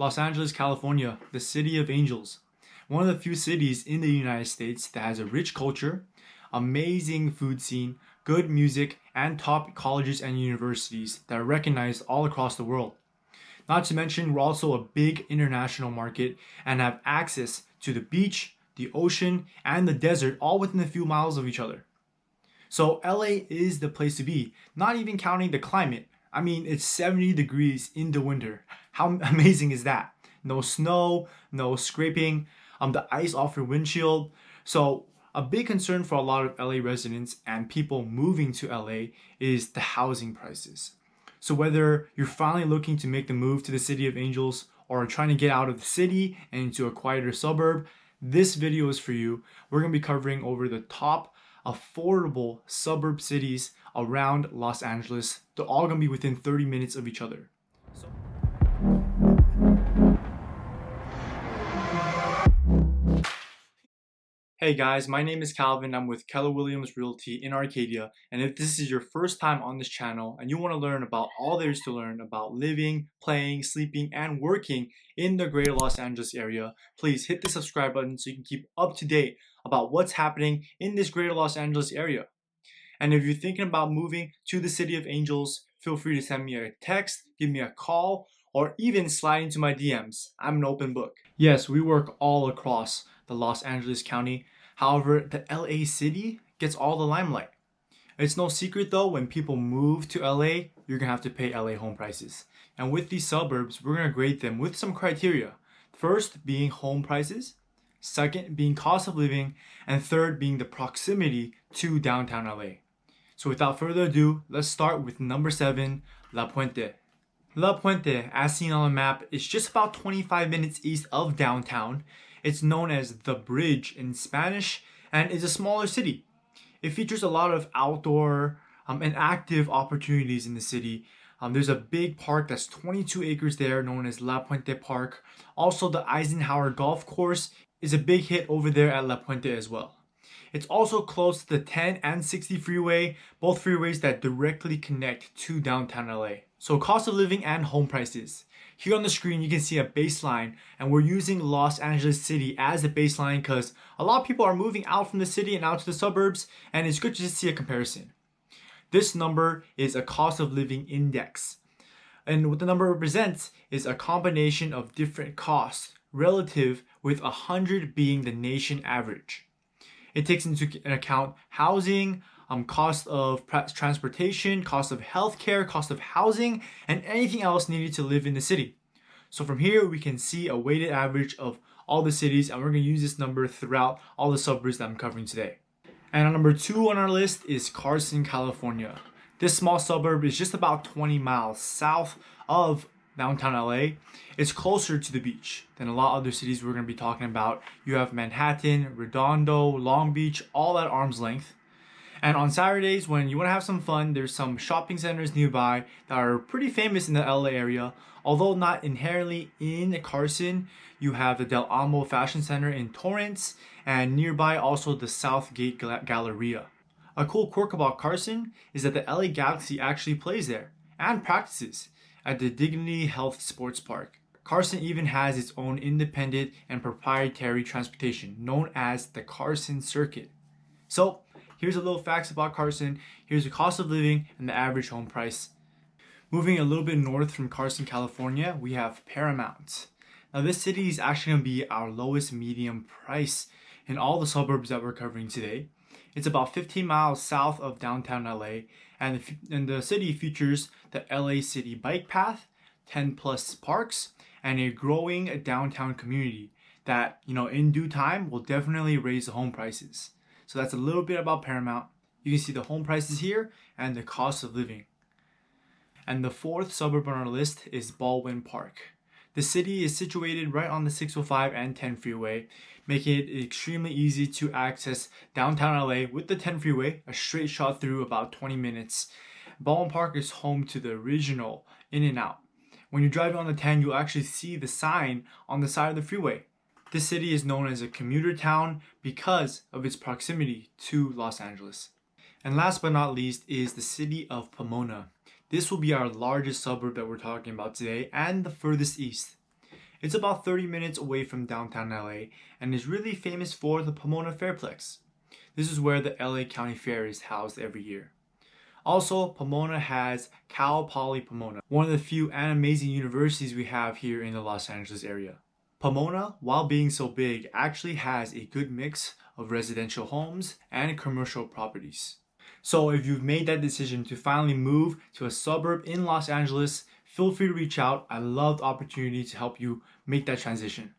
Los Angeles, California, the city of angels. One of the few cities in the United States that has a rich culture, amazing food scene, good music, and top colleges and universities that are recognized all across the world. Not to mention, we're also a big international market and have access to the beach, the ocean, and the desert all within a few miles of each other. So LA is the place to be, not even counting the climate. I mean, it's 70 degrees in the winter. How amazing is that? No snow, no scraping, the ice off your windshield. So a big concern for a lot of LA residents and people moving to LA is the housing prices. So whether you're finally looking to make the move to the City of Angels or trying to get out of the city and into a quieter suburb, this video is for you. We're going to be covering over the top affordable suburb cities around Los Angeles. They're all going to be within 30 minutes of each other. Hey guys, my name is Calvin. I'm with Keller Williams Realty in Arcadia. And if this is your first time on this channel and you want to learn about all there is to learn about living, playing, sleeping, and working in the greater Los Angeles area, please hit the subscribe button so you can keep up to date about what's happening in this greater Los Angeles area. And if you're thinking about moving to the City of Angels, feel free to send me a text, give me a call, or even slide into my DMs. I'm an open book. Yes, we work all across the Los Angeles County. However, the LA city gets all the limelight. It's no secret though, when people move to LA, you're gonna have to pay LA home prices. And with these suburbs, we're gonna grade them with some criteria. First being home prices, second being cost of living, and third being the proximity to downtown LA. So without further ado, let's start with number 7, La Puente. La Puente, as seen on the map, is just about 25 minutes east of downtown. It's known as the Bridge in Spanish and is a smaller city. It features a lot of outdoor and active opportunities in the city. There's a big park that's 22 acres there known as La Puente Park. Also, the Eisenhower Golf Course is a big hit over there at La Puente as well. It's also close to the 10 and 60 freeway, both freeways that directly connect to downtown LA. So cost of living and home prices. Here on the screen you can see a baseline, and we're using Los Angeles City as a baseline because a lot of people are moving out from the city and out to the suburbs, and it's good to just see a comparison. This number is a cost of living index. And what the number represents is a combination of different costs relative, with 100 being the nation average. It takes into account housing, cost of transportation, cost of healthcare, cost of housing, and anything else needed to live in the city. So from here, we can see a weighted average of all the cities, and we're going to use this number throughout all the suburbs that I'm covering today. And on number 2 on our list is Carson, California. This small suburb is just about 20 miles south of downtown LA. It's closer to the beach than a lot of other cities we're going to be talking about. You have Manhattan, Redondo, Long Beach, all at arm's length. And on Saturdays, when you want to have some fun, there's some shopping centers nearby that are pretty famous in the LA area. Although not inherently in Carson, you have the Del Amo Fashion Center in Torrance, and nearby also the Southgate Galleria. A cool quirk about Carson is that the LA Galaxy actually plays there and practices at the Dignity Health Sports Park. Carson even has its own independent and proprietary transportation known as the Carson Circuit. So here's a little facts about Carson. Here's the cost of living and the average home price. Moving a little bit north from Carson, California, we have Paramount. Now this city is actually going to be our lowest medium price in all the suburbs that we're covering today. It's about 15 miles south of downtown LA, and the city features the LA City Bike Path, 10 plus parks, and a growing downtown community that, in due time will definitely raise the home prices. So that's a little bit about Paramount. You can see the home prices here and the cost of living. And the 4th suburb on our list is Baldwin Park. The city is situated right on the 605 and 10 freeway, making it extremely easy to access downtown LA with the 10 freeway, a straight shot through about 20 minutes. Baldwin Park is home to the original In-N-Out. When you're driving on the 10, you'll actually see the sign on the side of the freeway. This city is known as a commuter town because of its proximity to Los Angeles. And last but not least is the city of Pomona. This will be our largest suburb that we're talking about today and the furthest east. It's about 30 minutes away from downtown LA and is really famous for the Pomona Fairplex. This is where the LA County Fair is housed every year. Also, Pomona has Cal Poly Pomona, one of the few and amazing universities we have here in the Los Angeles area. Pomona, while being so big, actually has a good mix of residential homes and commercial properties. So if you've made that decision to finally move to a suburb in Los Angeles, feel free to reach out. I love the opportunity to help you make that transition.